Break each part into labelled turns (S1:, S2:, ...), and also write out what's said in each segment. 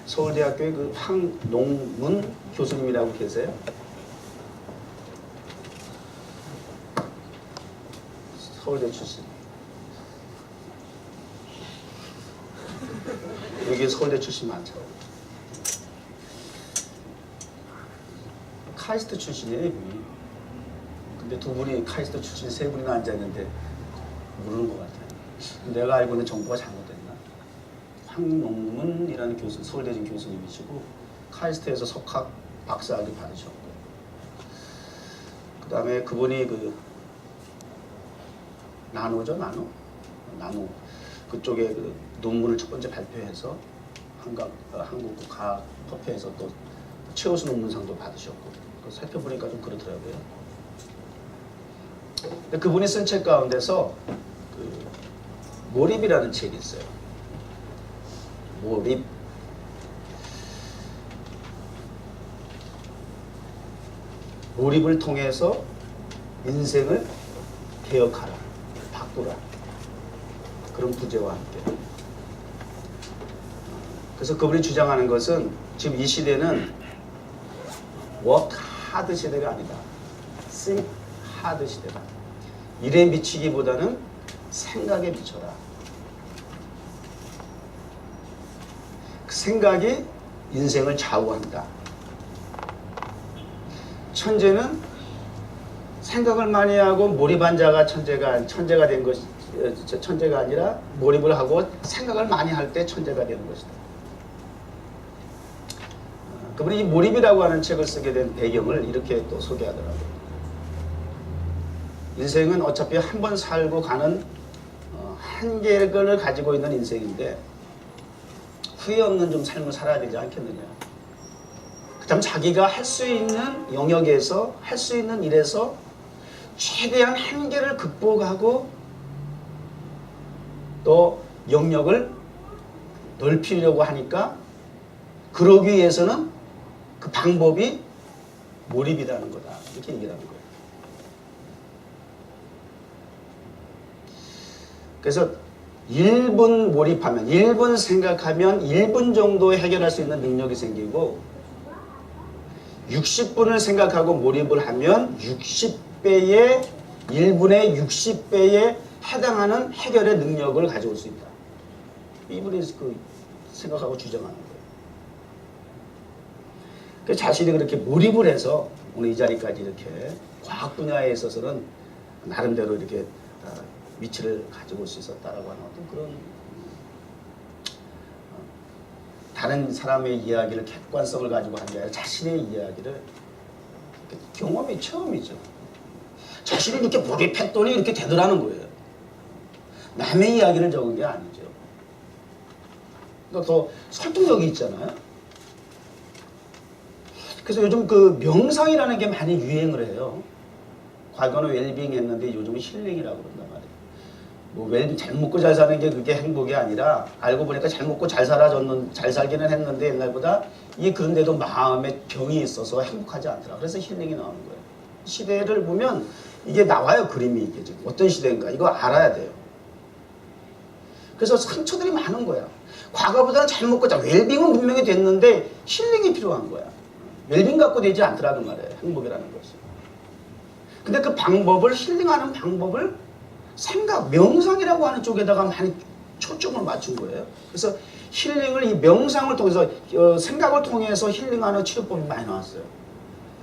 S1: 서울대학교에 그 황농문 교수님이라고 계세요? 서울대 출신. 여기 서울대 출신 많죠. 카이스트 출신이에요, 이분이. 근데 두 분이 카이스트 출신 세 분이나 앉아있는데 모르는 것 같아요. 내가 알고 있는 정보가 잘못됐나? 황농문이라는 교수, 서울대진 교수님이시고 카이스트에서 석학 박사학위 받으셨고, 그 다음에 그분이 그 나노죠, 나노 그쪽에 그 논문을 첫 번째 발표해서 한국 과학협회에서 또 최우수 논문상도 받으셨고, 살펴보니까 좀 그렇더라고요. 근데 그분이 쓴 책 가운데서 그 몰입이라는 책이 있어요. 몰입. 몰입을 통해서 인생을 개혁하라, 바꾸라. 그런 부제와 함께. 그래서 그분이 주장하는 것은 지금 이 시대는 워크 하드 시대가 아니다. think hard 시대다. 일에 미치기보다는 생각에 미쳐라. 그 생각이 인생을 좌우한다. 천재는 생각을 많이 하고 몰입한 자가 천재가 된 것이, 천재가 아니라 몰입을 하고 생각을 많이 할 때 천재가 되는 것이다. 그분이 이 몰입이라고 하는 책을 쓰게 된 배경을 이렇게 또 소개하더라고요. 인생은 어차피 한 번 살고 가는 한계를 가지고 있는 인생인데 후회 없는 좀 삶을 살아야 되지 않겠느냐. 그 다음 자기가 할 수 있는 영역에서, 할 수 있는 일에서 최대한 한계를 극복하고 또 영역을 넓히려고 하니까 그러기 위해서는 그 방법이 몰입이라는 거다. 이렇게 얘기를 하는 거예요. 그래서 1분 몰입하면, 1분 생각하면 1분 정도 해결할 수 있는 능력이 생기고 60분을 생각하고 몰입을 하면 60배의 1분의 60배에 해당하는 해결의 능력을 가져올 수 있다. 이분이 그 생각하고 주장하는 거예요. 그 자신이 그렇게 몰입을 해서 오늘 이 자리까지 이렇게 과학 분야에 있어서는 나름대로 이렇게 위치를 가지고 올 수 있었다라고 하는 어떤 그런 다른 사람의 이야기를 객관성을 가지고 한 게 아니라 자신의 이야기를 경험이 처음이죠. 자신이 이렇게 몰입했더니 이렇게 되더라는 거예요. 남의 이야기를 적은 게 아니죠. 그러니까 더 설득력이 있잖아요. 그래서 요즘 그 명상이라는 게 많이 유행을 해요. 과거는 웰빙 했는데 요즘은 힐링이라고 그런단 말이에요. 뭐 웰빙 잘 먹고 잘 사는 게 그게 행복이 아니라 알고 보니까 잘 먹고 잘 살기는 했는데 옛날보다 이게 그런데도 마음에 병이 있어서 행복하지 않더라. 그래서 힐링이 나오는 거예요. 시대를 보면 이게 나와요. 그림이 이게 지금 어떤 시대인가 이거 알아야 돼요. 그래서 상처들이 많은 거야. 과거보다는 잘 먹고 잘 웰빙은 분명히 됐는데 힐링이 필요한 거야. 웰빙 갖고 되지 않더라는 말이에요. 행복이라는 것이. 근데 그 방법을, 힐링하는 방법을 생각, 명상이라고 하는 쪽에다가 많이 초점을 맞춘 거예요. 그래서 힐링을 이 명상을 통해서, 생각을 통해서 힐링하는 치료법이 많이 나왔어요.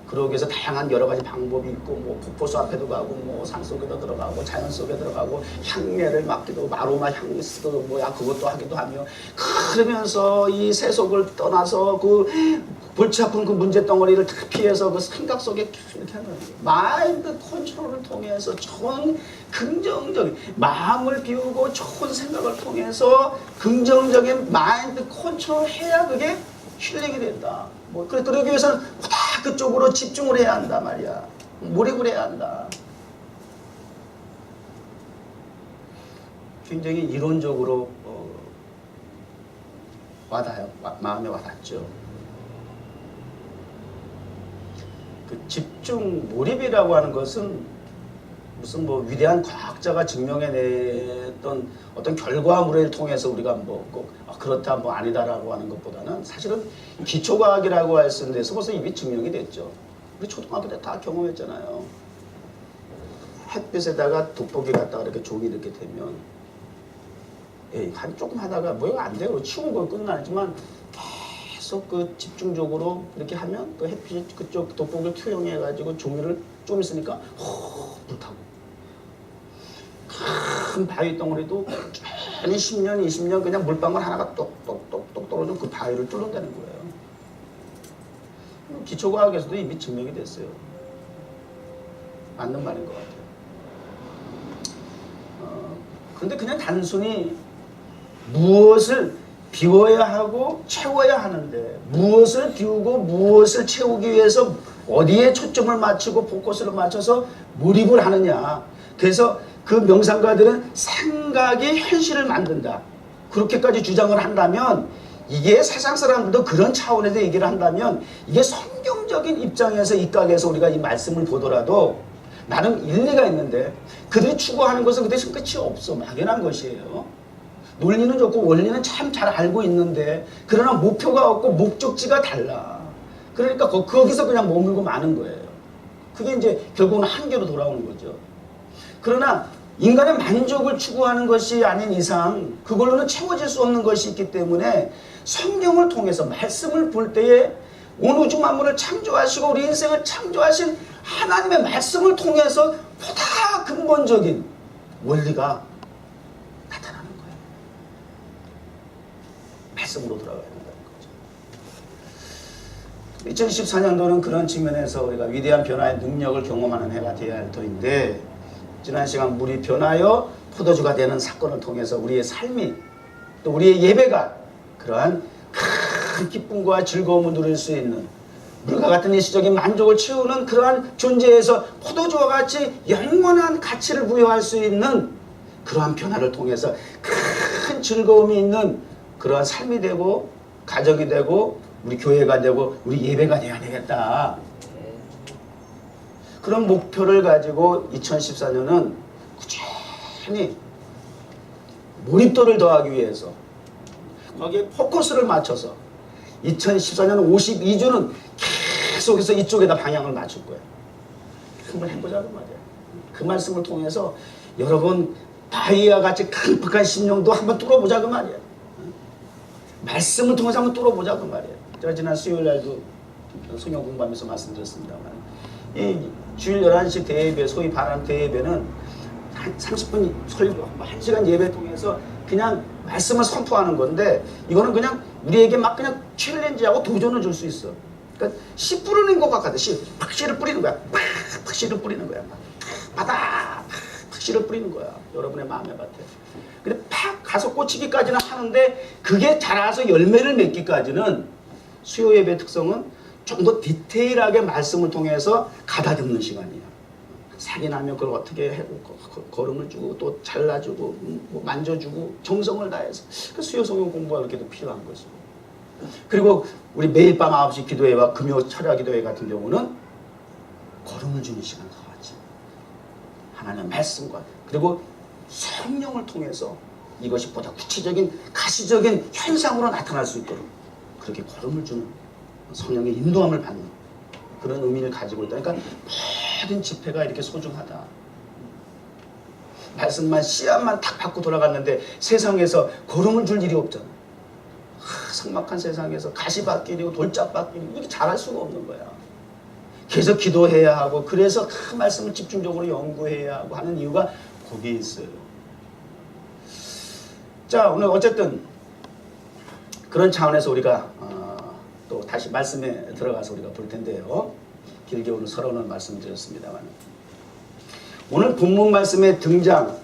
S1: 그러기 위해서 다양한 여러 가지 방법이 있고, 뭐 폭포수 앞에도 가고, 뭐 산속에도 들어가고, 자연 속에 들어가고, 향내를 맡기도, 아로마 향수도 뭐야 그것도 하기도 하며, 그러면서 이 세속을 떠나서 그 골치 아픈 그 문제 덩어리를 다 피해서 그 생각 속에 이렇게 하는 거예요. 마인드 컨트롤을 통해서 좋은 긍정적인 마음을 비우고 좋은 생각을 통해서 긍정적인 마인드 컨트롤을 해야 그게 힐링이 된다. 뭐 그러기 위해서는 다 그쪽으로 집중을 해야 한다 말이야. 몰입을 해야 한다. 굉장히 이론적으로 와닿아요. 마음에 와닿죠. 그 집중, 몰입이라고 하는 것은 무슨 뭐 위대한 과학자가 증명해냈던 어떤 결과물을 통해서 우리가 뭐 꼭 그렇다 뭐 아니다라고 하는 것보다는 사실은 기초과학이라고 할 수 있는 데서 벌써 이미 증명이 됐죠. 우리 초등학교 때 다 경험했잖아요. 햇빛에다가 돋보기 갖다가 이렇게 종이 이렇게 되면 한 조금 하다가 뭐 안 돼요. 치운 거 끝나지만 계속 그 집중적으로 이렇게 하면 그 햇빛이 그쪽 돋보기를 투영해가지고 종이를 좀 있으니까 불타고 큰 바위 덩어리도 한 10년, 20년 그냥 물방울 하나가 똑똑똑똑 떨어져 그 바위를 뚫는다는 거예요. 기초과학에서도 이미 증명이 됐어요. 맞는 말인 것 같아요. 근데 그냥 단순히 무엇을 비워야 하고 채워야 하는데 무엇을 비우고 무엇을 채우기 위해서 어디에 초점을 맞추고 포커스를 맞춰서 몰입을 하느냐. 그래서 그 명상가들은 생각이 현실을 만든다. 그렇게까지 주장을 한다면 이게 세상 사람들도 그런 차원에서 얘기를 한다면 이게 성경적인 입장에서 입각해서 우리가 이 말씀을 보더라도 나름 일리가 있는데 그들이 추구하는 것은 그 대신 끝이 없어. 막연한 것이에요. 논리는 좋고 원리는 참 잘 알고 있는데 그러나 목표가 없고 목적지가 달라. 그러니까 거기서 그냥 머물고 마는 거예요. 그게 이제 결국은 한계로 돌아오는 거죠. 그러나 인간의 만족을 추구하는 것이 아닌 이상 그걸로는 채워질 수 없는 것이 있기 때문에 성경을 통해서 말씀을 볼 때에 온 우주 만물을 창조하시고 우리 인생을 창조하신 하나님의 말씀을 통해서 보다 근본적인 원리가 나타나는 거예요. 말씀으로 돌아가야 된다는 거죠. 2014년도는 그런 측면에서 우리가 위대한 변화의 능력을 경험하는 해가 되어야 할 터인데 지난 시간 물이 변하여 포도주가 되는 사건을 통해서 우리의 삶이 또 우리의 예배가 그러한 큰 기쁨과 즐거움을 누릴 수 있는 물과 같은 일시적인 만족을 채우는 그러한 존재에서 포도주와 같이 영원한 가치를 부여할 수 있는 그러한 변화를 통해서 큰 즐거움이 있는 그러한 삶이 되고 가정이 되고 우리 교회가 되고 우리 예배가 되어야 되겠다. 그런 목표를 가지고 2014년은 꾸준히 몰입도를 더하기 위해서 거기에 포커스를 맞춰서 2014년 52주는 계속해서 이쪽에다 방향을 맞출 거예요. 한번 해보자고 말이에요. 그 말씀을 통해서 여러분 바위와 같이 강팍한 심령도 한번 뚫어보자고 말이에요. 말씀을 통해서 한번 뚫어보자고 말이에요. 제가 지난 수요일 날도 성경 공부하면서 말씀드렸습니다만 이 주일 11시 대예배, 소위 바람 대예배는 한 30분 설교, 1시간 예배 통해서 그냥 말씀을 선포하는 건데 이거는 그냥 우리에게 막 그냥 챌린지하고 도전을 줄 수 있어. 그러니까 씨 뿌리는 것 같아. 팍 씨를 뿌리는 거야. 팍 씨를 뿌리는 거야. 팍 씨를 뿌리는 거야. 여러분의 마음의 밭에. 근데 팍 가서 꽂히기까지는 하는데 그게 자라서 열매를 맺기까지는 수요 예배 특성은 좀 더 디테일하게 말씀을 통해서 가다듬는 시간이야. 살이 나면 그걸 어떻게 해, 걸음을 주고 또 잘라주고 뭐 만져주고 정성을 다해서 그 수요 성경 공부가 그렇게도 필요한 거죠. 그리고 우리 매일 밤 9시 기도회와 금요 철야 기도회 같은 경우는 걸음을 주는 시간과 같이 하나님의 말씀과 그리고 성령을 통해서 이것이 보다 구체적인 가시적인 현상으로 나타날 수 있도록 그렇게 걸음을 주는 성령의 인도함을 받는 그런 의미를 가지고 있다. 그러니까 모든 집회가 이렇게 소중하다. 말씀만 씨앗만 탁 받고 돌아갔는데 세상에서 걸음을 줄 일이 없잖아. 삭막한 세상에서 가시밭길이고 돌짝밭길이고 이렇게 잘할 수가 없는 거야. 계속 기도해야 하고 그래서 그 말씀을 집중적으로 연구해야 하고 하는 이유가 거기에 있어요. 자, 오늘 어쨌든 그런 차원에서 우리가 또 다시 말씀에 들어가서 우리가 볼 텐데요. 길게 오늘 서론을 말씀드렸습니다만 오늘 본문 말씀의 등장,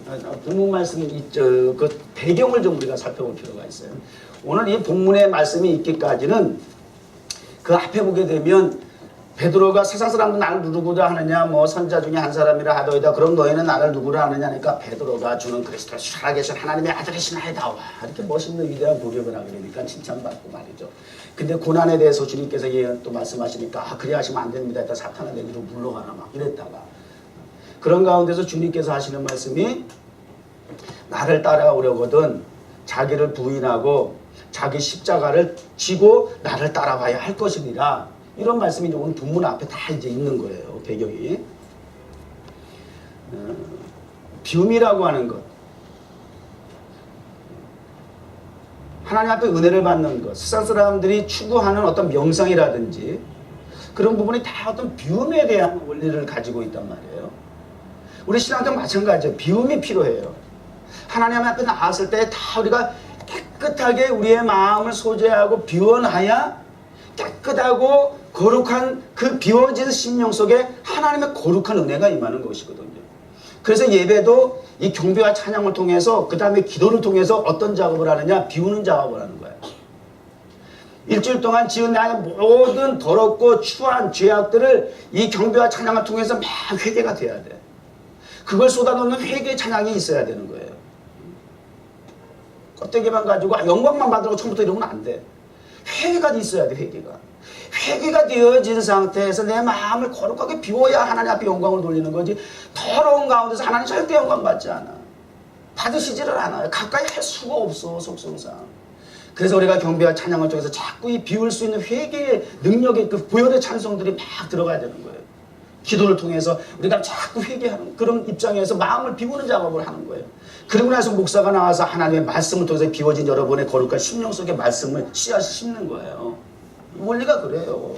S1: 본문 말씀 그 배경을 좀 우리가 살펴볼 필요가 있어요. 오늘 이 본문의 말씀이 있기까지는 그 앞에 보게 되면 베드로가 세상 사람들 나를 누구라 하느냐 뭐 선자 중에 한 사람이라 하더이다. 그럼 너희는 나를 누구라 하느냐니까 베드로가 주는 그리스도 살아계신 하나님의 아들이시나이다. 이렇게 멋있는 위대한 고백을 하게 되니까 칭찬받고 말이죠. 근데 고난에 대해서 주님께서 또 말씀하시니까 그래 하시면 안 됩니다. 일단 사탄은 내기로 물러가라 막 이랬다가 그런 가운데서 주님께서 하시는 말씀이 나를 따라오려거든 자기를 부인하고 자기 십자가를 지고 나를 따라와야 할 것이니라. 이런 말씀이 이제 오늘 본문 앞에 다 이제 있는 거예요. 배경이. 비움이라고 하는 것. 하나님 앞에 은혜를 받는 것. 세상 사람들이 추구하는 어떤 명상이라든지 그런 부분이 다 어떤 비움에 대한 원리를 가지고 있단 말이에요. 우리 신앙도 마찬가지예요. 비움이 필요해요. 하나님 앞에 나왔을 때 다 우리가 깨끗하게 우리의 마음을 소재하고 비워놔야 깨끗하고 거룩한 그 비워진 심령 속에 하나님의 거룩한 은혜가 임하는 것이거든요. 그래서 예배도 이 경배와 찬양을 통해서 그 다음에 기도를 통해서 어떤 작업을 하느냐? 비우는 작업을 하는 거예요. 일주일 동안 지은 나의 모든 더럽고 추한 죄악들을 이 경배와 찬양을 통해서 막 회개가 돼야 돼. 그걸 쏟아놓는 회개 찬양이 있어야 되는 거예요. 껍데기만 가지고 영광만 받으라고 처음부터 이러면 안 돼. 회개가 있어야 돼. 회개가 되어진 상태에서 내 마음을 거룩하게 비워야 하나님 앞에 영광을 돌리는 거지. 더러운 가운데서 하나님 절대 영광 받지 않아. 받으시지를 않아요. 가까이 할 수가 없어. 속성상. 그래서 우리가 경배와 찬양을 통해서 자꾸 이 비울 수 있는 회개의 능력의 그 보혈의 찬송들이 막 들어가야 되는 거예요. 기도를 통해서 우리가 자꾸 회개하는 그런 입장에서 마음을 비우는 작업을 하는 거예요. 그리고 나서 목사가 나와서 하나님의 말씀을 통해서 비워진 여러분의 거룩한 심령 속에 말씀을 씨앗을 심는 거예요. 원리가 그래요.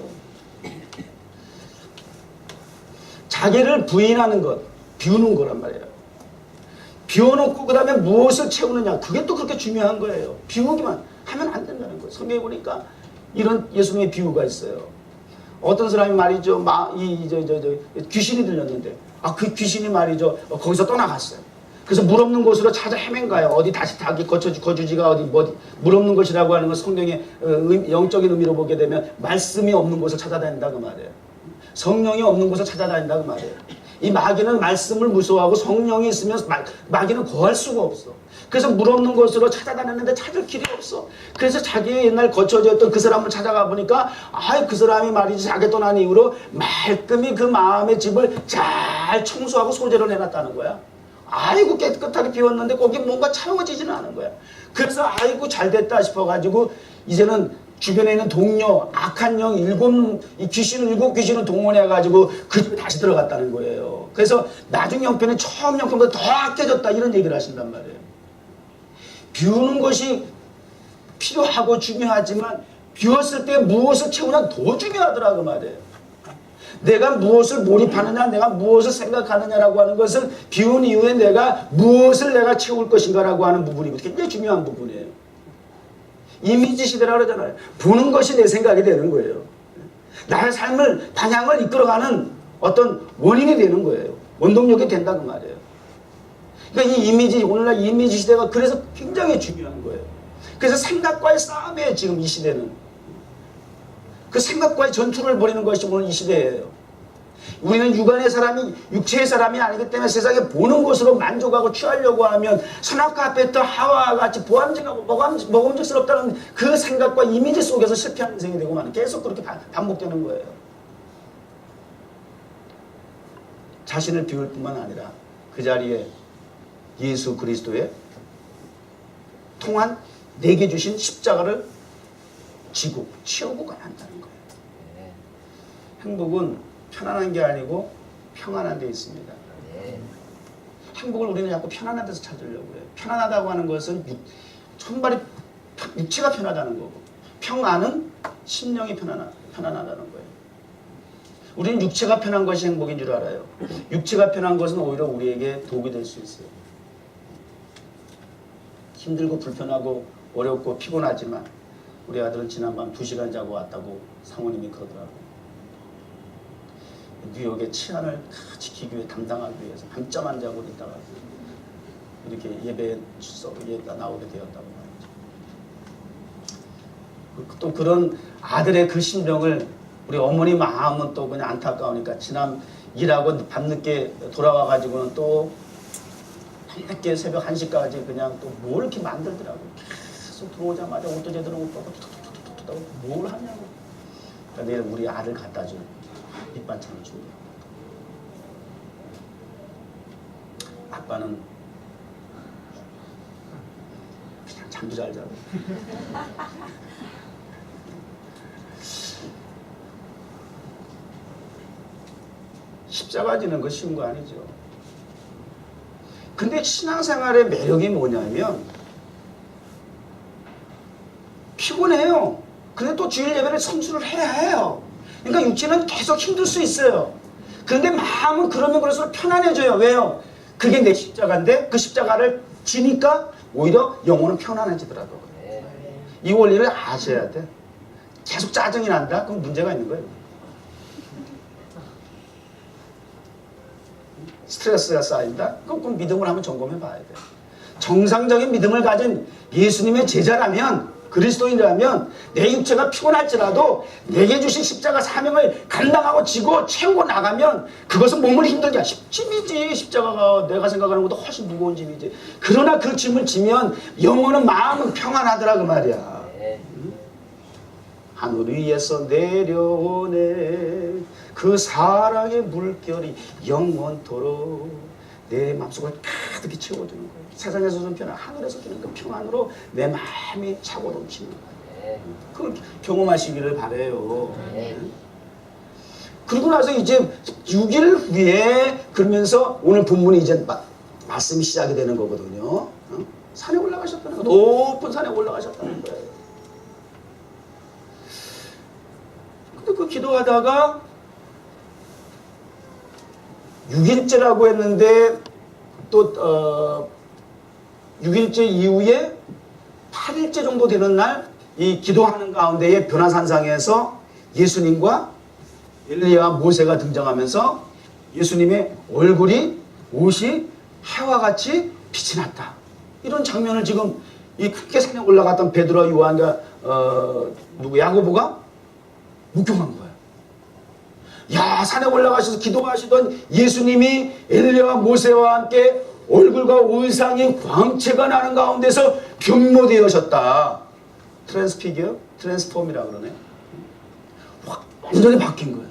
S1: 자기를 부인하는 것, 비우는 거란 말이에요. 비워놓고 그 다음에 무엇을 채우느냐, 그게 또 그렇게 중요한 거예요. 비우기만 하면 안 된다는 거예요. 성경에 보니까 이런 예수님의 비유가 있어요. 어떤 사람이 말이죠, 귀신이 들렸는데, 그 귀신이 말이죠, 거기서 떠나갔어요. 그래서 물 없는 곳으로 찾아 헤맨 가요. 어디 다시 자기 거주지가 어디 물 없는 곳이라고 하는 건 성경의 영적인 의미로 보게 되면 말씀이 없는 곳을 찾아다닌다 그 말이에요. 성령이 없는 곳을 찾아다닌다 그 말이에요. 이 마귀는 말씀을 무서워하고 성령이 있으면 마귀는 거할 수가 없어. 그래서 물 없는 곳으로 찾아다녔는데 찾을 길이 없어. 그래서 자기의 옛날 거처지였던 그 사람을 찾아가 보니까 그 사람이 말이지 자기 떠난 이후로 말끔히 그 마음의 집을 잘 청소하고 소재를 해놨다는 거야. 아이고 깨끗하게 비웠는데 거기 뭔가 채워지지는 않은 거야. 그래서 아이고 잘됐다 싶어가지고 이제는 주변에 있는 동료 악한 영 일곱 귀신을 동원해가지고 그 집에 다시 들어갔다는 거예요. 그래서 나중 형편은 처음 형편보다 더 악해졌다 이런 얘기를 하신단 말이에요. 비우는 것이 필요하고 중요하지만 비웠을 때 무엇을 채우냐 더 중요하더라 그 말이에요. 내가 무엇을 몰입하느냐, 내가 무엇을 생각하느냐라고 하는 것은 비운 이후에 내가 무엇을 내가 채울 것인가라고 하는 부분이 굉장히 중요한 부분이에요. 이미지 시대라고 그러잖아요. 보는 것이 내 생각이 되는 거예요. 나의 삶을, 방향을 이끌어가는 어떤 원인이 되는 거예요. 원동력이 된다 그 말이에요. 그러니까 이 이미지, 오늘날 이미지 시대가 그래서 굉장히 중요한 거예요. 그래서 생각과의 싸움이에요, 지금 이 시대는. 그 생각과의 전투를 벌이는 것이 오늘 이 시대예요. 우리는 육안의 사람이 육체의 사람이 아니기 때문에 세상에 보는 것으로 만족하고 취하려고 하면 선악과 앞에 있던 하와와 같이 보암직하고 먹음직스럽다는 그 생각과 이미지 속에서 실패하는 인생이 되고만 계속 그렇게 반복되는 거예요. 자신을 비울 뿐만 아니라 그 자리에 예수 그리스도의 통한 내게 주신 십자가를 지고 치우고 가야 한다는 거예요. 행복은 편안한 게 아니고 평안한 데 있습니다. 행복을 우리는 자꾸 편안한 데서 찾으려고 해요. 편안하다고 하는 것은 천발이 육체가 편하다는 거고 평안은 심령이 편안하다는 거예요. 우리는 육체가 편한 것이 행복인 줄 알아요. 육체가 편한 것은 오히려 우리에게 독이 될 수 있어요. 힘들고 불편하고 어렵고 피곤하지만 우리 아들은 지난밤 2시간 자고 왔다고 사모님이 그러더라고요. 뉴욕의 치안을 지키기 위해 담당하기 위해서 밤잠 안 자고 있다가 이렇게 예배에 나오게 되었다고 말이죠. 또 그런 아들의 그 심정을 우리 어머니 마음은 또 그냥 안타까우니까 지난 일하고 밤늦게 돌아와가지고는 또 밤늦게 새벽 1시까지 그냥 또 뭘 이렇게 만들더라고요. 계속 들어오자마자 옷도 제대로 못 벗고 툭툭툭툭툭 뭘 하냐고. 그러니까 내일 우리 아들 갖다 줄 밑반찬을 준다. 아빠는 그냥 잠도 잘 자고. 십자가 지는 거 쉬운 거 아니죠. 근데 신앙생활의 매력이 뭐냐면 피곤해요. 근데 또 주일 예배를 성수를 해야 해요. 그러니까 육체는 계속 힘들 수 있어요. 그런데 마음은 그러면 그럴수록 편안해져요. 왜요? 그게 내 십자가인데 그 십자가를 지니까 오히려 영혼은 편안해지더라고요. 이 원리를 아셔야 돼. 계속 짜증이 난다? 그럼 문제가 있는 거예요. 스트레스가 쌓인다? 그럼 믿음을 한번 점검해 봐야 돼. 정상적인 믿음을 가진 예수님의 제자라면, 그리스도인이라면 내 육체가 피곤할지라도 내게 주신 십자가 사명을 감당하고 지고 채우고 나가면 그것은 몸을 힘들게 하시 짐이지. 십자가가 내가 생각하는 것보다 훨씬 무거운 짐이지. 그러나 그 짐을 지면 영혼은 마음은 평안하더라 그 말이야. 하늘 위에서 내려오네 그 사랑의 물결이 영원토록 내 마음속을 가득히 채워주는 거예요. 세상에서 좀 편한 하늘에서 주는 그 평안으로 내 마음이 차고 넘치는 거예요. 그걸 경험하시기를 바라요. 그러고 나서 이제 6일 후에 그러면서 오늘 본문이 이제 말씀이 시작이 되는 거거든요. 산에 올라가셨다는 거예요. 높은 산에 올라가셨다는 거예요. 근데 그 기도하다가 6일째라고 했는데 또 6일째 이후에 8일째 정도 되는 날 이 기도하는 가운데에 변화산상에서 예수님과 엘리야와 모세가 등장하면서 예수님의 얼굴이 옷이 해와 같이 빛이 났다. 이런 장면을 지금 이 크게 산에 올라갔던 베드로와 요한과 야고보가 목격한 거예요. 야, 산에 올라가셔서 기도하시던 예수님이 엘리야와 모세와 함께 얼굴과 의상이 광채가 나는 가운데서 변모되어졌다. 트랜스피겨? 트랜스폼이라 그러네. 완전히 바뀐 거예요.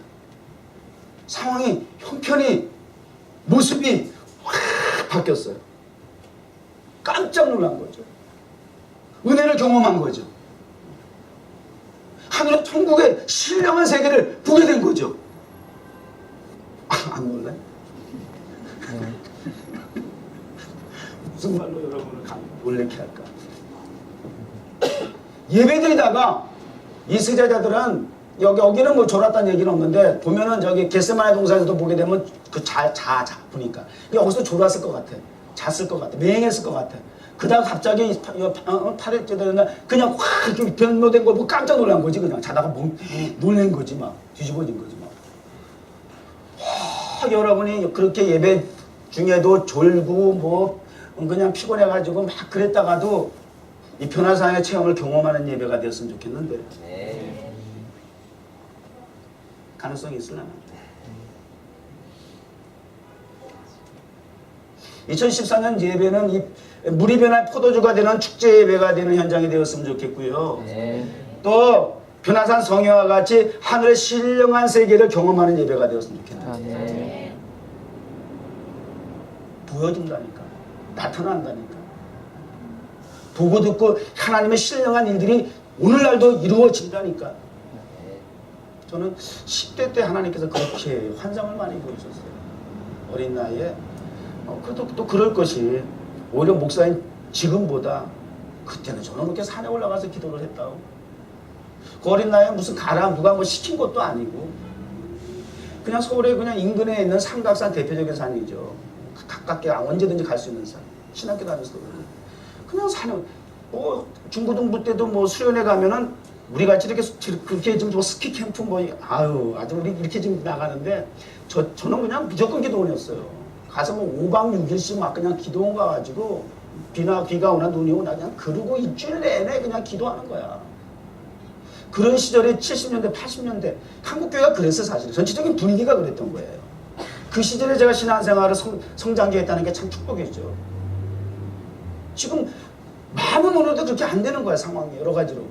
S1: 상황이, 형편이, 모습이 확 바뀌었어요. 깜짝 놀란 거죠. 은혜를 경험한 거죠. 하늘의 천국의 신령한 세계를 보게 된 거죠. 안 놀래? 무슨 말로 여러분을 놀래게 할까? 예배드리다가 이 세자자들은 여기는 뭐 졸았다는 얘기는 없는데 보면은 저기 겟세마네 동산에서도 보게 되면 그 보니까 여기서 졸았을 것 같아. 잤을 것 같아. 맹했을 것 같아. 그다음 갑자기 8일째 되는 날 그냥 확 이렇게 변모된 거 보고 깜짝 놀란 거지. 그냥 자다가 놀란 거지 막. 뒤집어진 거지 막. 여러분이 그렇게 예배 중에도 졸고 뭐 그냥 피곤해가지고 막 그랬다가도 이 변화상의 체험을 경험하는 예배가 되었으면 좋겠는데 가능성이 있으려나? 2014년 예배는 이 물이 변한 포도주가 되는 축제 예배가 되는 현장이 되었으면 좋겠고요. 또 변화산 성회와 같이 하늘의 신령한 세계를 경험하는 예배가 되었으면 좋겠는데 보여준다니까. 나타난다니까. 보고 듣고 하나님의 신령한 일들이 오늘날도 이루어진다니까. 저는 10대 때 하나님께서 그렇게 환상을 많이 보여주셨어요. 어린 나이에. 그래도 또 그럴 것이 오히려 목사님 지금보다 그때는 저는 그렇게 산에 올라가서 기도를 했다고. 그 어린 나이에 무슨 가라 누가 뭐 시킨 것도 아니고 그냥 서울에 그냥 인근에 있는 삼각산 대표적인 산이죠. 가깝게 언제든지 갈 수 있는 산. 신학교 다녔을 때 그냥 산에 뭐 중고등부 때도 뭐 수련회 가면은 우리 같이 이렇게 그렇게 좀 뭐 스키 캠프 뭐 아유 아주 우리 이렇게 좀 나가는데 저는 그냥 무조건 기도원이었어요. 가서 뭐 5박 6일씩 막 그냥 기도원 가가지고 비가 오나 눈이 오나 그냥 그러고 일주일 내내 그냥 기도하는 거야. 그런 시절에 70년대 80년대 한국교회가 그랬어요. 사실 전체적인 분위기가 그랬던 거예요. 그 시절에 제가 신앙생활을 성장기했다는 게 참 축복이죠. 지금 많은 오늘도 그렇게 안 되는 거야. 상황이 여러 가지로.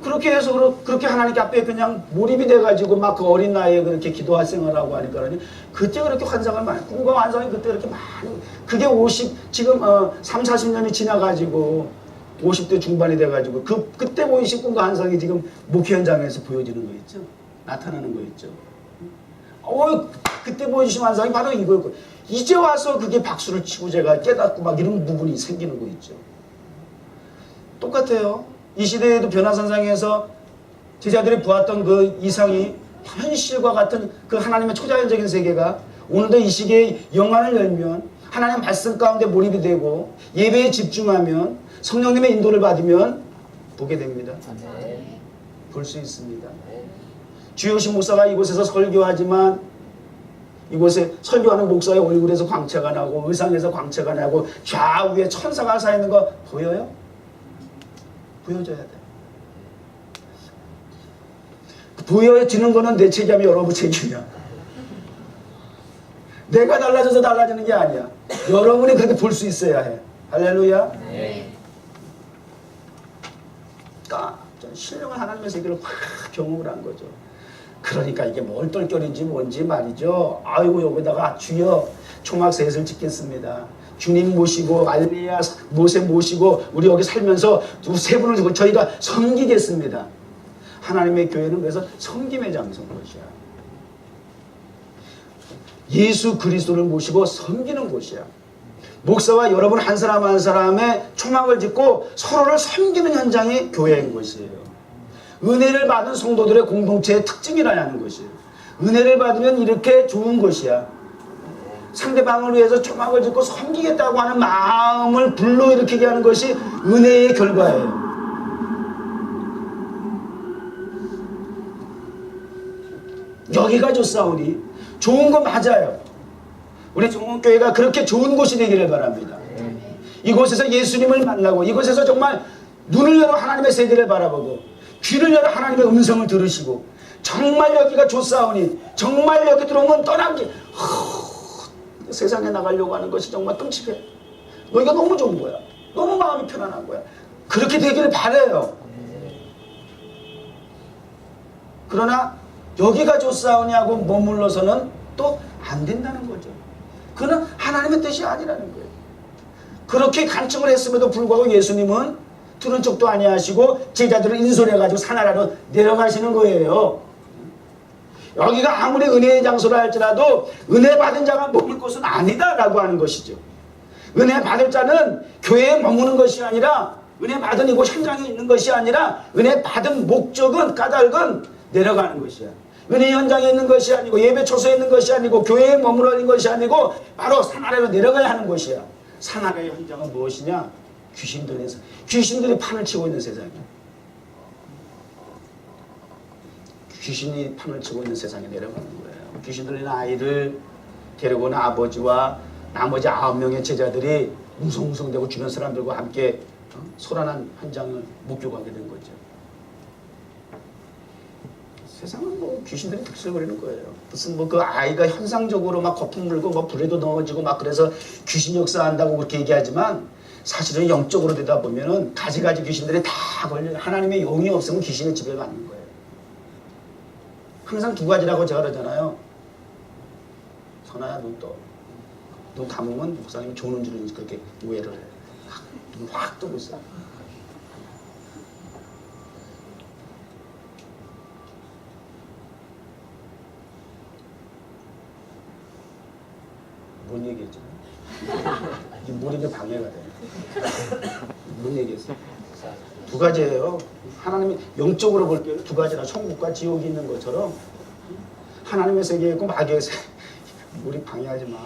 S1: 그렇게 해서 그렇게 하나님께 앞에 그냥 몰입이 돼가지고 막 그 어린 나이에 그렇게 기도할 생활하고 하니까 그때 그렇게 환상을 많이 꿈과 환상이 그때 그렇게 많이 그게 지금 3, 40년이 지나가지고 50대 중반이 돼가지고 그때 보이신 꿈과 환상이 지금 목회 현장에서 보여지는 거 있죠. 나타나는 거 있죠. 그때 보여주신 환상이 바로 이거였고 이제 와서 그게 박수를 치고 제가 깨닫고 막 이런 부분이 생기는 거 있죠. 똑같아요. 이 시대에도 변화산상에서 제자들이 보았던 그 이상이 현실과 같은 그 하나님의 초자연적인 세계가 오늘도 이 시기에 영안을 열면 하나님의 말씀 가운데 몰입이 되고 예배에 집중하면 성령님의 인도를 받으면 보게 됩니다. 볼 수 있습니다. 주요신 목사가 이곳에서 설교하지만 이곳에 설교하는 목사의 얼굴에서 광채가 나고 의상에서 광채가 나고 좌우에 천사가 서 있는 거 보여요? 보여줘야 돼. 보여지는 거는 내 책임이 여러분 책임이야. 내가 달라져서 달라지는 게 아니야. 여러분이 그렇게 볼 수 있어야 해. 할렐루야. 네. 신령한 하나님의 세계를 확 경험을 한 거죠. 그러니까 이게 뭘 똘결인지 뭔지 말이죠. 아이고 여기다가 주여 초막 셋을 짓겠습니다. 주님 모시고 알리야 모세 모시고 우리 여기 살면서 세 분을 두고 저희가 섬기겠습니다. 하나님의 교회는 그래서 섬김의 장소인 것이야. 예수 그리스도를 모시고 섬기는 곳이야. 목사와 여러분 한 사람 한 사람의 초막을 짓고 서로를 섬기는 현장이 교회인 것이에요. 은혜를 받은 성도들의 공동체의 특징이라는 것이에요. 은혜를 받으면 이렇게 좋은 것이야. 상대방을 위해서 초막을 짓고 섬기겠다고 하는 마음을 불러일으키게 하는 것이 은혜의 결과예요. 여기가 좋사오니 좋은 거 맞아요. 우리 종원교회가 그렇게 좋은 곳이 되기를 바랍니다. 이곳에서 예수님을 만나고 이곳에서 정말 눈을 열어 하나님의 세계를 바라보고 귀를 열어 하나님의 음성을 들으시고 정말 여기가 좋사오니 정말 여기 들어오면 떠나기 세상에 나가려고 하는 것이 정말 끔찍해. 여기가 너무 좋은 거야. 너무 마음이 편안한 거야. 그렇게 되기를 바라요. 그러나 여기가 좋사오니 하고 머물러서는 또 안 된다는 거죠. 그는 하나님의 뜻이 아니라는 거예요. 그렇게 간청을 했음에도 불구하고 예수님은 들은 척도 아니하시고 제자들을 인솔해가지고 산하라로 내려가시는 거예요. 여기가 아무리 은혜의 장소라 할지라도 은혜 받은 자가 머물 곳은 아니다라고 하는 것이죠. 은혜 받을 자는 교회에 머무는 것이 아니라 은혜 받은 이곳 현장에 있는 것이 아니라 은혜 받은 목적은 까닭은 내려가는 것이야. 은혜 현장에 있는 것이 아니고 예배 초소에 있는 것이 아니고 교회에 머무러 있는 것이 아니고 바로 산 아래로 내려가야 하는 것이야. 산 아래의 현장은 무엇이냐? 귀신들이 판을 치고 있는 세상이야. 귀신이 판을 치고 있는 세상에 내려가는 거예요. 귀신들은 아이를 데리고 온 아버지와 나머지 9명의 제자들이 웅성웅성대고 주변 사람들과 함께 소란한 현장을 목격하게 된 거죠. 세상은 뭐 귀신들이 득실거리는 거예요. 무슨 뭐 그 아이가 현상적으로 막 거품 물고 뭐 불에도 넣어지고 막 그래서 귀신 역사한다고 그렇게 얘기하지만 사실은 영적으로 되다 보면은 가지가지 귀신들이 다 걸려. 하나님의 영이 없으면 귀신의 집에 가는 거예요. 항상 두 가지라고 제가 그러잖아요. 선아야 눈 감으면 목사님이 조는 줄은 그렇게 오해를 해. 눈 확 뜨고 있어. 뭔 얘기했죠? 이 몰입에 방해가 돼. 뭔 얘기했어? 두 가지예요. 하나님이 영적으로 볼 때는 두 가지라. 천국과 지옥이 있는 것처럼 하나님의 세계에 있고 마귀의 세계. 몰입 방해하지 마.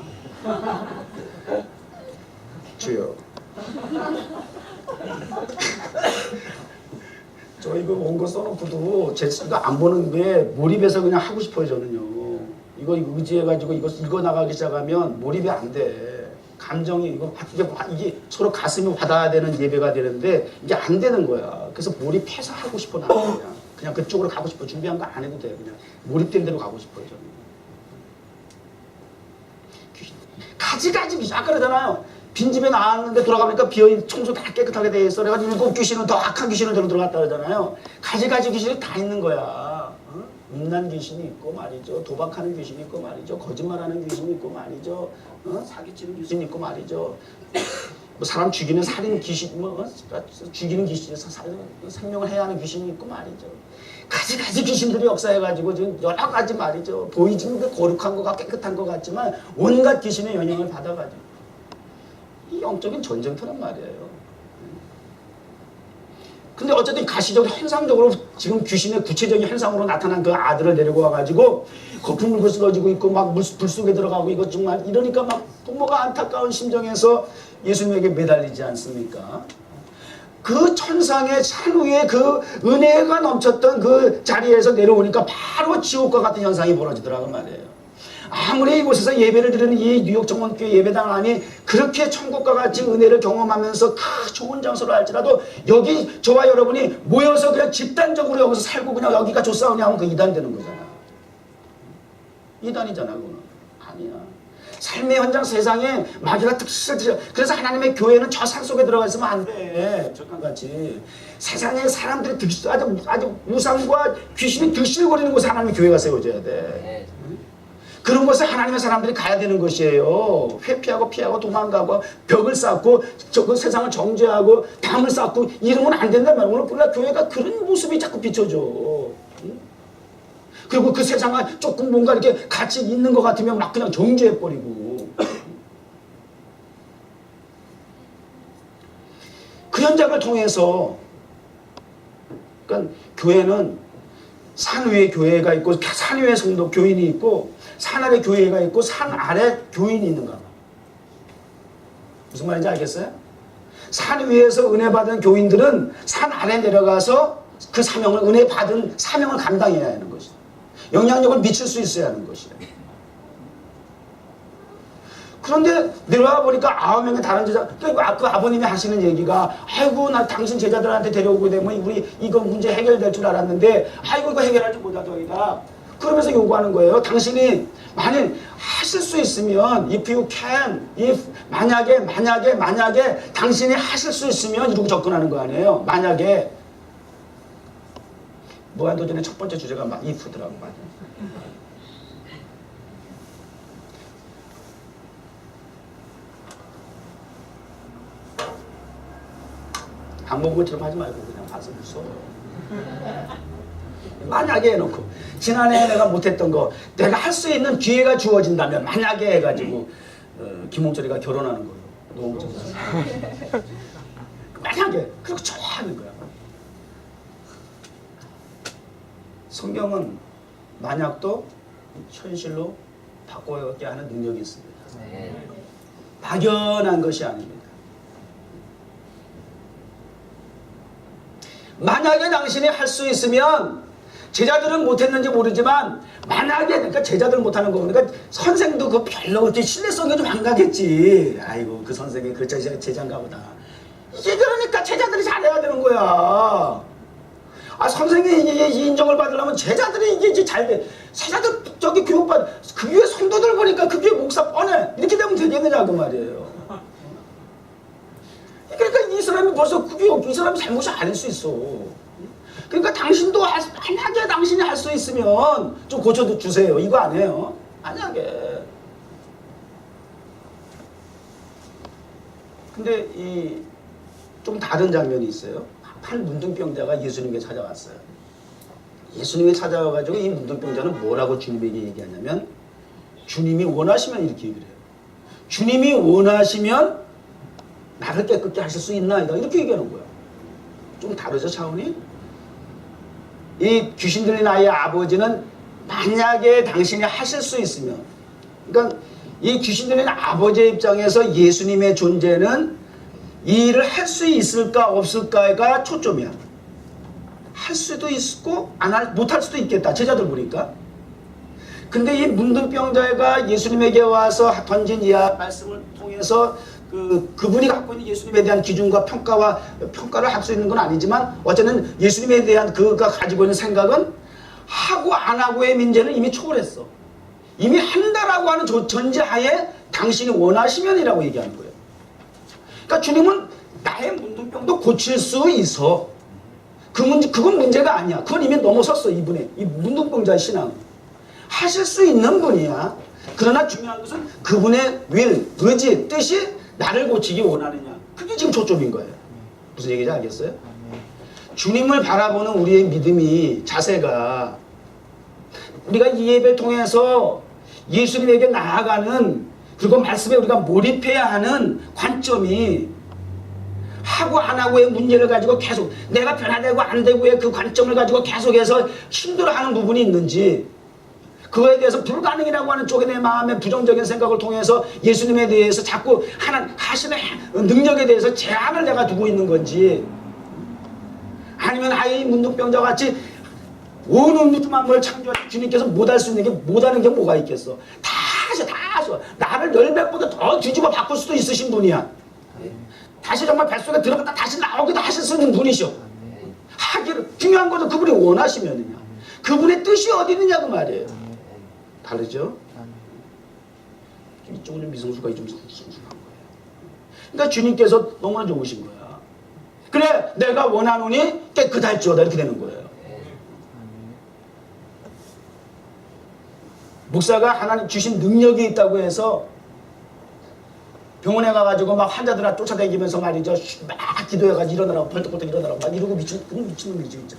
S1: 주여. 저 이거 온 거 써놓고도 제 이거 안 보는 게 몰입해서 그냥 하고 싶어요 저는요. 이거 의지해가지고 이거 나가기 시작하면 몰입이 안 돼. 감정이 이게 서로 가슴이 받아야 되는 예배가 되는데 이게 안 되는 거야. 그래서 몰입해서 하고 싶어 나 그냥 그쪽으로 가고 싶어. 준비한 거 안 해도 돼. 그냥 몰입된 대로 가고 싶어요 저는. 가지가지 귀신. 아까 그러잖아요. 빈집에 나왔는데 돌아가니까 비어있는 청소 다 깨끗하게 돼 있어. 그래가지고 7 귀신은 더 악한 귀신을 데려 들어갔다 그러잖아요. 가지가지 귀신이 다 있는 거야. 어? 음란 귀신이 있고 말이죠. 도박하는 귀신이 있고 말이죠. 거짓말하는 귀신이 있고 말이죠. 사기치는 귀신이 있고 말이죠. 뭐 사람 죽이는 살인 귀신, 죽이는 귀신, 생명을 해야 하는 귀신이 있고 말이죠. 가지가지 귀신들이 역사해가지고 지금 여러 가지 말이죠. 보이지는 그 거룩한 거가 깨끗한 것 같지만 온갖 귀신의 영향을 받아가지고 이 영적인 전쟁터란 말이에요. 근데 어쨌든 가시적으로 현상적으로 지금 귀신의 구체적인 현상으로 나타난 그 아들을 데리고 와가지고 거품 물고 쓰러지고 있고 막 불 속에 들어가고 이것 정말 이러니까 막 부모가 안타까운 심정에서 예수님에게 매달리지 않습니까? 그 천상의 산 위에 그 은혜가 넘쳤던 그 자리에서 내려오니까 바로 지옥과 같은 현상이 벌어지더라고 말이에요. 아무리 이곳에서 예배를 드리는 이 뉴욕 정원교회 예배당 안이 그렇게 천국과 같이 은혜를 경험하면서 그 좋은 장소를 할지라도 여기 저와 여러분이 모여서 그냥 집단적으로 여기서 살고 그냥 여기가 좋사오냐 하면 그 이단 되는 거잖아. 이단이잖아 그거는. 아니야. 삶의 현장 세상에 마귀가 특실을 그래서 하나님의 교회는 저 산 속에 들어가 있으면 안 돼. 저같이 세상에 사람들이 아주 우상과 귀신이 들실거리는 곳에 하나님의 교회가 세워져야 돼. 그런 곳에 하나님의 사람들이 가야 되는 것이에요. 회피하고 피하고 도망가고 벽을 쌓고 그 세상을 정죄하고 담을 쌓고 이러면 안 된단 말이에요. 오늘 오늘날 교회가 그런 모습이 자꾸 비춰져. 그리고 그 세상에 조금 뭔가 이렇게 같이 있는 것 같으면 막 그냥 정죄해버리고. 그 현장을 통해서 그러니까 교회는 산 위에 교회가 있고 산 위에 성도 교인이 있고 산 아래 교회가 있고 산 아래 교인이 있는가 봐. 무슨 말인지 알겠어요? 산 위에서 은혜 받은 교인들은 산 아래 내려가서 그 사명을 은혜 받은 사명을 감당해야 하는 것이다. 영향력을 미칠 수 있어야 하는 것이다. 그런데 내려와 보니까 9명의 다른 제자, 그 아버님이 하시는 얘기가 아이고 나 당신 제자들한테 데려오게 되면 우리 이거 문제 해결될 줄 알았는데 아이고 이거 해결하지 못하더이다. 그러면서 요구하는 거예요. 당신이 만일 하실 수 있으면 if you can, if 만약에 당신이 하실 수 있으면 이러고 접근하는 거 아니에요. 만약에 무한도전의 첫 번째 주제가 막 if더라고. 안 먹은 것처럼 하지 말고 그냥 봐서 무서워. 만약에 해놓고 지난해 내가 못했던 거 내가 할 수 있는 기회가 주어진다면 만약에 해가지고 김홍철이가 결혼하는 거예요. 너무 좋아. 만약에 그리고 좋아하는 거야. 성경은 만약도 현실로 바꿔게 하는 능력이 있습니다. 막연한 것이 아닙니다. 만약에 당신이 할 수 있으면 제자들은 못했는지 모르지만 만약에 그러니까 제자들 못하는 거 보니까 선생도 그 별로 그렇게 신뢰성이 좀 안 가겠지. 아이고 그 선생이 그 제자인가 보다. 이게 그러니까 제자들이 잘해야 되는 거야. 아 선생이 이게 인정을 받으려면 제자들이 이게 잘 돼. 제자들 저기 교육받 그 위에 성도들 보니까 그 위에 목사 뻔해. 이렇게 되면 되겠느냐 그 말이에요. 그러니까 이 사람이 벌써 그게 이 사람이 잘못이 아닐 수 있어. 그러니까 당신도 만약에 당신이 할 수 있으면 좀 고쳐도 주세요. 이거 아니에요. 만약에. 근데 이 좀 다른 장면이 있어요. 한 문둥병자가 예수님께 찾아왔어요. 예수님이 찾아와가지고 이 문둥병자는 뭐라고 주님에게 얘기하냐면 주님이 원하시면 이렇게 얘기를 해요. 주님이 원하시면 나를 깨끗게 하실 수 있나이다. 이렇게 얘기하는 거야. 좀 다르죠 차원이? 이 귀신 들린 아이의 아버지는 만약에 당신이 하실 수 있으면 그러니까 이 귀신 들린 아버지의 입장에서 예수님의 존재는 이 일을 할 수 있을까 없을까가 초점이야. 할 수도 있고 못할 수도 있겠다. 제자들 보니까. 근데 이 문둥병자가 예수님에게 와서 던진 이 말씀을 통해서 그분이 갖고 있는 예수님에 대한 기준과 평가를 할 수 있는 건 아니지만 어쨌든 예수님에 대한 그가 가지고 있는 생각은 하고 안 하고의 문제는 이미 초월했어. 이미 한다라고 하는 전제하에 당신이 원하시면이라고 얘기하는 거예요. 그러니까 주님은 나의 문둥병도 고칠 수 있어. 그건 문제가 아니야. 그건 이미 넘어섰어. 이 문둥병자의 신앙. 하실 수 있는 분이야. 그러나 중요한 것은 그분의 의지, 뜻이 나를 고치기 원하느냐. 그게 지금 초점인 거예요. 무슨 얘기인지 알겠어요? 주님을 바라보는 우리의 믿음이, 자세가, 우리가 이 예배를 통해서 예수님에게 나아가는, 그리고 말씀에 우리가 몰입해야 하는 관점이 하고 안 하고의 문제를 가지고 계속 내가 변화되고 안 되고의 그 관점을 가지고 계속해서 힘들어하는 부분이 있는지, 그거에 대해서 불가능이라고 하는 쪽에 내 마음의 부정적인 생각을 통해서 예수님에 대해서 자꾸 하시는 능력에 대해서 제한을 내가 두고 있는 건지, 아니면 아예 문둥병자 같이 온 우주 만물을 창조하신 주님께서 못할 수 있는 게, 못하는 게 뭐가 있겠어. 다 하셔. 나를 10배보다 더 뒤집어 바꿀 수도 있으신 분이야. 다시 정말 뱃속에 들어갔다 다시 나오기도 하실 수 있는 분이셔. 하기를, 중요한 것은 그분이 원하시면은요, 그분의 뜻이 어디 있느냐 그 말이에요. 다르죠? 이쪽은 좀 미성숙하게 좀 성숙한 거예요. 그러니까 주님께서 너무나 좋으신 거야. 그래, 내가 원하노니 깨끗할지어다, 이렇게 되는 거예요. 목사가 하나님 주신 능력이 있다고 해서 병원에 가가지고 막 환자들아 쫓아다니면서 말이죠, 막 기도해가지고 일어나라고, 벌떡벌떡 일어나라고 막 이러고 미친놈이지 진짜.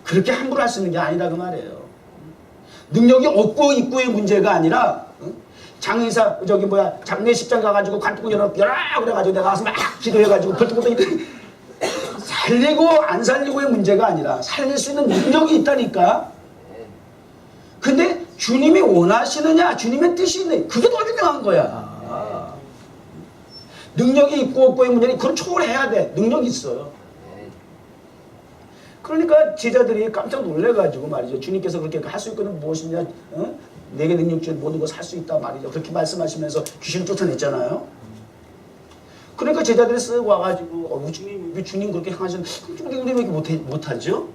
S1: 그렇게 함부로 할 수 있는 게 아니라 그 말이에요. 능력이 없고 있고의 문제가 아니라, 장의사 장례식장 가가지고 관뚜껑 열어 그래가지고 내가 가서 막 기도해가지고 벌떡벌떡 살리고 안 살리고의 문제가 아니라 살릴 수 있는 능력이 있다니까. 근데 주님이 원하시느냐, 주님의 뜻이 있네, 그게 더 중요한 거야. 능력이 있고 없고의 문제는 그걸 초월해야 돼. 능력이 있어요. 그러니까 제자들이 깜짝 놀래가지고 말이죠, 주님께서 그렇게 할 수 있거든 무엇이냐, 내게 능력 주에 모든 걸 살 수 있다 말이죠. 그렇게 말씀하시면서 귀신을 쫓아냈잖아요. 그러니까 제자들이 쓱 와가지고 주님 그렇게 향하시는, 우리 왜 이렇게 못하죠?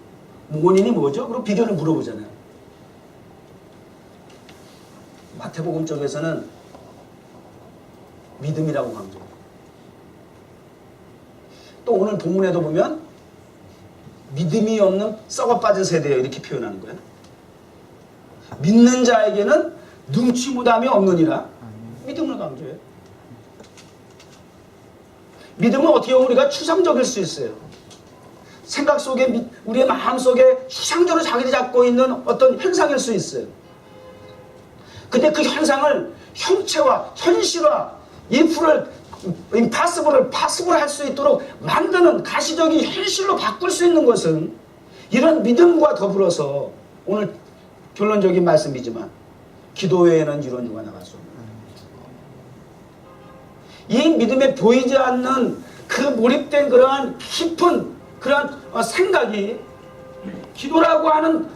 S1: 원인이 뭐죠? 그리고 비결을 물어보잖아요. 마태복음 쪽에서는 믿음이라고 강조해요. 또 오늘 본문에도 보면 믿음이 없는 썩어빠진 세대예요, 이렇게 표현하는 거예요. 믿는 자에게는 눈치무담이 없느니라. 믿음을 강조해요. 믿음은 어떻게 보면 우리가 추상적일 수 있어요. 생각 속에, 우리의 마음 속에 추상적으로 자기들이 갖고 있는 어떤 현상일 수 있어요. 근데 그 현상을 형체화, 현실화, 파스블을 할 수 있도록 만드는, 가시적인 현실로 바꿀 수 있는 것은 이런 믿음과 더불어서, 오늘 결론적인 말씀이지만 기도 외에는 이런 유가 나갈 수 없는, 이 믿음에 보이지 않는 그 몰입된 그러한 깊은 그러한 생각이 기도라고 하는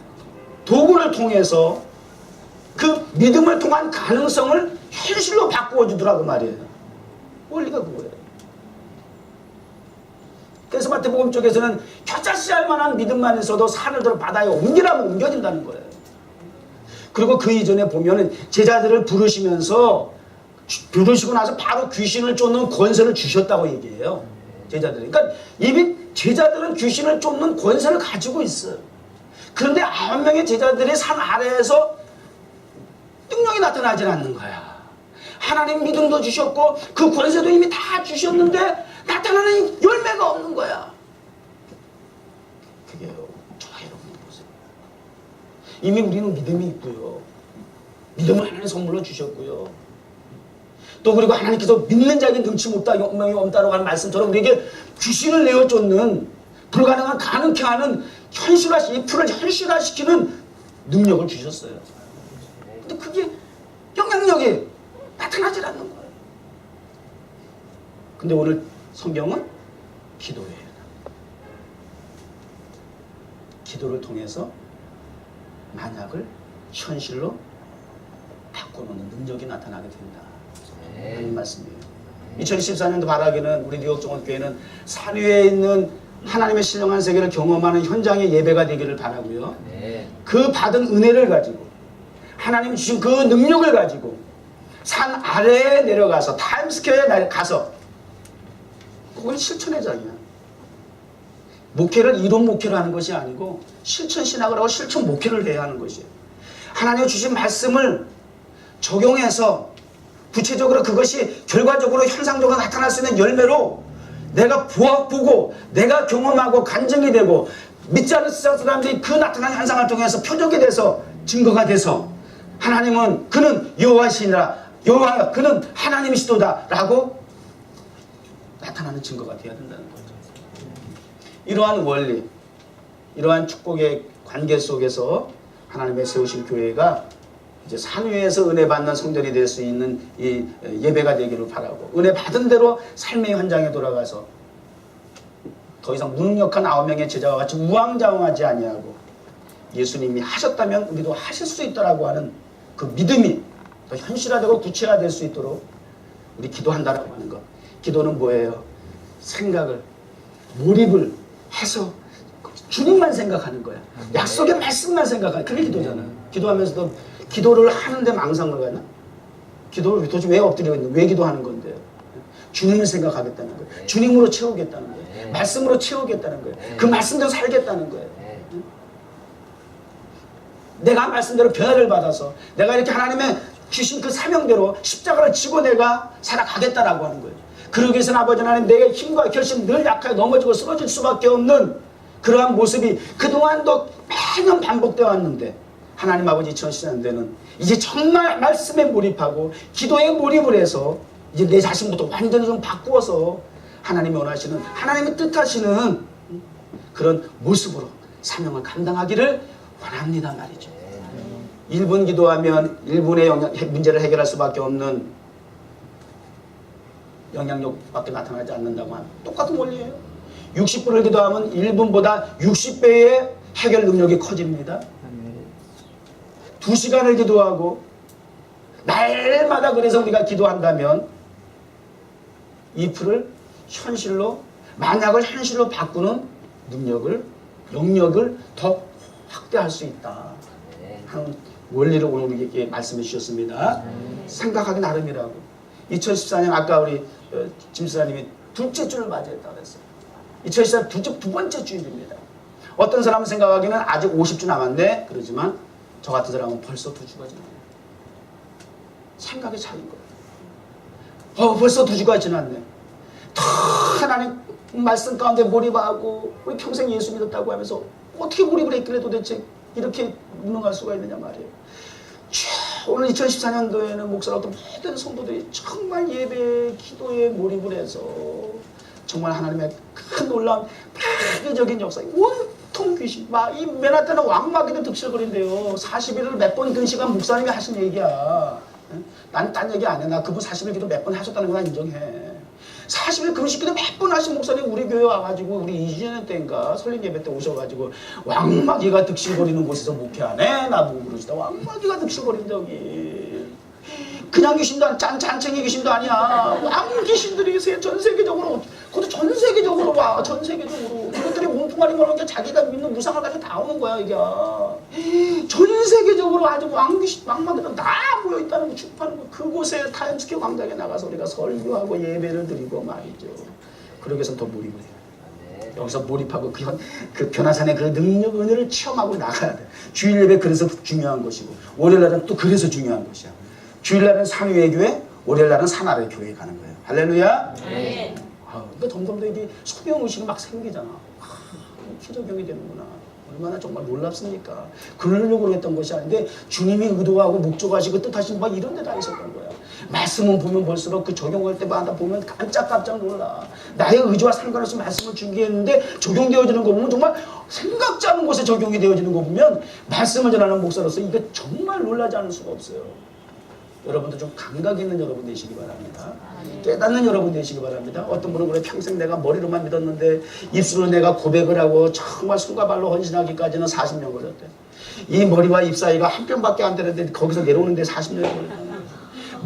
S1: 도구를 통해서 그 믿음을 통한 가능성을 현실로 바꾸어 주더라고 말이에요. 원리가 그거예요. 그래서 마태복음 쪽에서는 겨자씨알 만한 믿음만 있어도 산을 들어 바다에 옮기라면 옮겨진다는 거예요. 그리고 그 이전에 보면은 제자들을 부르시고 나서 바로 귀신을 쫓는 권세를 주셨다고 얘기해요. 제자들이. 그러니까 이미 제자들은 귀신을 쫓는 권세를 가지고 있어요. 그런데 9명의 제자들이 산 아래에서 능력이 나타나질 않는 거야. 하나님 믿음도 주셨고 그 권세도 이미 다 주셨는데 나타나는 열매가 없는 거야. 그게요, 저와 여러분들 보세요. 이미 우리는 믿음이 있고요, 믿음을 하나님 선물로 주셨고요, 또 그리고 하나님께서 믿는 자에게 능치 없다라고 하는 말씀처럼 우리에게 귀신을 내어 쫓는, 불가능한 가능케 하는, 이 풀을 현실화시키는 능력을 주셨어요. 근데 그게 영향력이 나타나질 않는 거예요. 근데 오늘 성경은 기도예요. 기도를 통해서 만약을 현실로 바꿔놓는 능력이 나타나게 된다 하는 말씀이에요. 2014년도 바라기는 우리 뉴욕정원교회는 산 위에 있는 하나님의 신령한 세계를 경험하는 현장의 예배가 되기를 바라고요. 그 받은 은혜를 가지고, 하나님 주신 그 능력을 가지고 산 아래에 내려가서 타임스퀘어에 가서 그건 실천의 장이야. 목회를 이론 목회를 하는 것이 아니고 실천 신학을 하고 실천 목회를 해야 하는 것이에요. 하나님이 주신 말씀을 적용해서 구체적으로 그것이 결과적으로 현상적으로 나타날 수 있는 열매로 내가 보고 내가 경험하고 간증이 되고 믿지 않는 사람들이 그 나타난 현상을 통해서 표적이 돼서 증거가 돼서 하나님은 그는 여호와시니라 여호와 그는 하나님이시도다 라고 나타나는 증거가 되어야 된다는 거죠. 이러한 원리, 이러한 축복의 관계 속에서 하나님의 세우신 교회가 이제 산 위에서 은혜 받는 성전이 될 수 있는 이 예배가 되기를 바라고, 은혜 받은 대로 삶의 현장에 돌아가서 더 이상 무능력한 9명의 제자와 같이 우왕좌왕하지 아니하고 예수님이 하셨다면 우리도 하실 수 있다라고 하는 그 믿음이 더 현실화되고 구체화될 수 있도록 우리 기도한다라고 하는 것. 기도는 뭐예요? 생각을, 몰입을 해서 주님만 생각하는 거야. 약속의 말씀만 생각하는, 그게 기도잖아. 기도하면서도 기도를 하는데 망상을 가나? 기도를 도대체 왜 엎드리고 있는, 왜 기도하는 건데요? 주님을 생각하겠다는 거예요. 주님으로 채우겠다는 거예요. 말씀으로 채우겠다는 거예요. 그 말씀대로 살겠다는 거예요. 내가 말씀대로 변화를 받아서 내가 이렇게 하나님의 주신 그 사명대로 십자가를 지고 내가 살아가겠다라고 하는 거예요. 그러기 위해서는 아버지 하나님, 내게 힘과 결심 늘 약하게 넘어지고 쓰러질 수밖에 없는 그러한 모습이 그동안도 매년 반복되어 왔는데, 하나님 아버지 2014년도에는 이제 정말 말씀에 몰입하고 기도에 몰입을 해서 이제 내 자신부터 완전히 좀 바꾸어서 하나님이 원하시는, 하나님이 뜻하시는 그런 모습으로 사명을 감당하기를 원합니다 말이죠. 1분 기도하면 1분의 문제를 해결할 수밖에 없는 영향력밖에 나타나지 않는다고 하는 똑같은 원리예요. 60분을 기도하면 1분보다 60배의 해결 능력이 커집니다. 2시간을 기도하고 날마다 그래서 우리가 기도한다면 이 풀을 현실로, 만약을 현실로 바꾸는 능력을, 영역을 더 확대할 수 있다 하는 원리를 오늘 우리에게 말씀해 주셨습니다. 생각하기 나름이라고. 2014년 아까 우리 짐수사님이 둘째 주를 맞이했다고 했어요. 2014년 두 번째 주일입니다. 어떤 사람은 생각하기는 아직 50주 남았네 그러지만 저 같은 사람은 벌써 2주가 지났네. 생각의 차이인 거예요. 벌써 2주가 지났네. 더 하나님 말씀 가운데 몰입하고 우리 평생 예수 믿었다고 하면서 어떻게 몰입을 했길래 도대체 이렇게 무능할 수가 있느냐 말이에요. 오늘 2014년도에는 목사로부터 모든 성도들이 정말 예배, 기도에 몰입을 해서 정말 하나님의 큰 놀라운 파괴적인 역사, 온통 귀신, 이 맨하탄은 왕마귀도 득실거린대요. 40일을 몇 번 근시간 목사님이 하신 얘기야. 난 딴 얘기 안 해. 나 그분 40일 기도 몇 번 하셨다는 거 난 인정해. 40일 금식기도 몇 번 하신 목사님 우리 교회 와가지고 우리 2주년 때인가 설립 예배 때 오셔가지고 왕마귀가 득실거리는 곳에서 목회하네 나보고 그러시다. 왕마귀가 득실거린 적이 그냥 귀신도 아니야. 잔챙이 귀신도 아니야. 왕 귀신들이 전 세계적으로, 그것도 전 세계적으로 와. 전 세계적으로 그것들이 몸뚱아리 모르게 자기가 믿는 무상을 가지고 다 오는 거야 이게. 전 세계적으로 아주 왕귀신, 왕마귀들 다 모여있다는 거, 축하하는 거. 그곳에 타임스퀘어 광장에 나가서 우리가 설교하고 예배를 드리고 말이죠. 그러기 위해서 더 몰입을 해요. 여기서 몰입하고 그 변화산의 그 능력, 은혜를 체험하고 나가야 돼. 주일 예배 그래서 중요한 것이고, 월요일날은 또 그래서 중요한 것이야. 주일날은 산 위의 교회, 월요일날은 산 아래 교회에 가는 거예요. 할렐루야. 네. 근데 점점 더 이게 소병의식이 막 생기잖아. 기적용이 되는구나. 얼마나 정말 놀랍습니까? 그러려고 했던 것이 아닌데 주님이 의도하고 목적하시고 뜻하신 막 이런 데 다 있었던 거야. 말씀은 보면 볼수록 그 적용할 때마다 보면 깜짝깜짝 놀라. 나의 의지와 상관없이 말씀을 준비했는데 적용되어지는 거 보면 정말 생각지 않은 곳에 적용이 되어지는 거 보면 말씀을 전하는 목사로서 이게 정말 놀라지 않을 수가 없어요. 여러분도 좀 감각 있는 여러분 되시기 바랍니다. 깨닫는 여러분 되시기 바랍니다. 어떤 분은 그래, 평생 내가 머리로만 믿었는데 입술로 내가 고백을 하고 정말 손과 발로 헌신하기까지는 40년 걸렸대. 이 머리와 입 사이가 한 뼘밖에 안 되는데 거기서 내려오는데 40년이 걸렸다.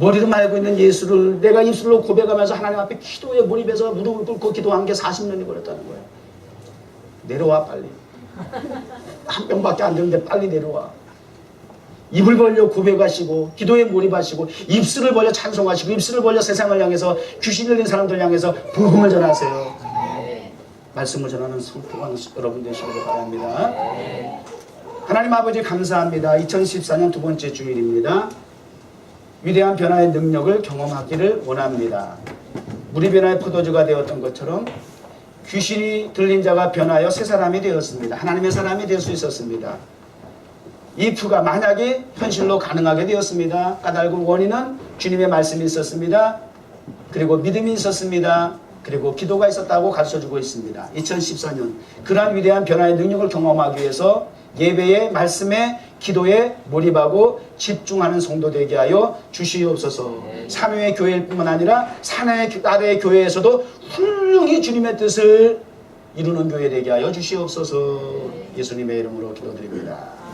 S1: 머리로만 알고 있는 예수를 내가 입술로 고백하면서 하나님 앞에 기도에 몰입해서 무릎을 꿇고 기도한 게 40년이 걸렸다는 거야. 내려와 빨리. 한 뼘밖에 안 되는데 빨리 내려와. 입을 벌려 고백하시고 기도에 몰입하시고 입술을 벌려 찬송하시고 입술을 벌려 세상을 향해서 귀신 들린 사람들 향해서 복음을 전하세요. 말씀을 전하는 성도가 여러분 되시기를 바랍니다. 하나님 아버지 감사합니다. 2014년 두 번째 주일입니다. 위대한 변화의 능력을 경험하기를 원합니다. 물이 변화의 포도주가 되었던 것처럼 귀신이 들린 자가 변하여 새 사람이 되었습니다. 하나님의 사람이 될 수 있었습니다. 이 표가 만약에 현실로 가능하게 되었습니다. 까닭은 원인은 주님의 말씀이 있었습니다. 그리고 믿음이 있었습니다. 그리고 기도가 있었다고 가르쳐주고 있습니다. 2014년 그러한 위대한 변화의 능력을 경험하기 위해서 예배에 말씀에 기도에 몰입하고 집중하는 성도 되게 하여 주시옵소서. 산후의 교회일 뿐만 아니라 산의 아래의 교회에서도 훌륭히 주님의 뜻을 이루는 교회 되게 하여 주시옵소서. 예수님의 이름으로 기도드립니다.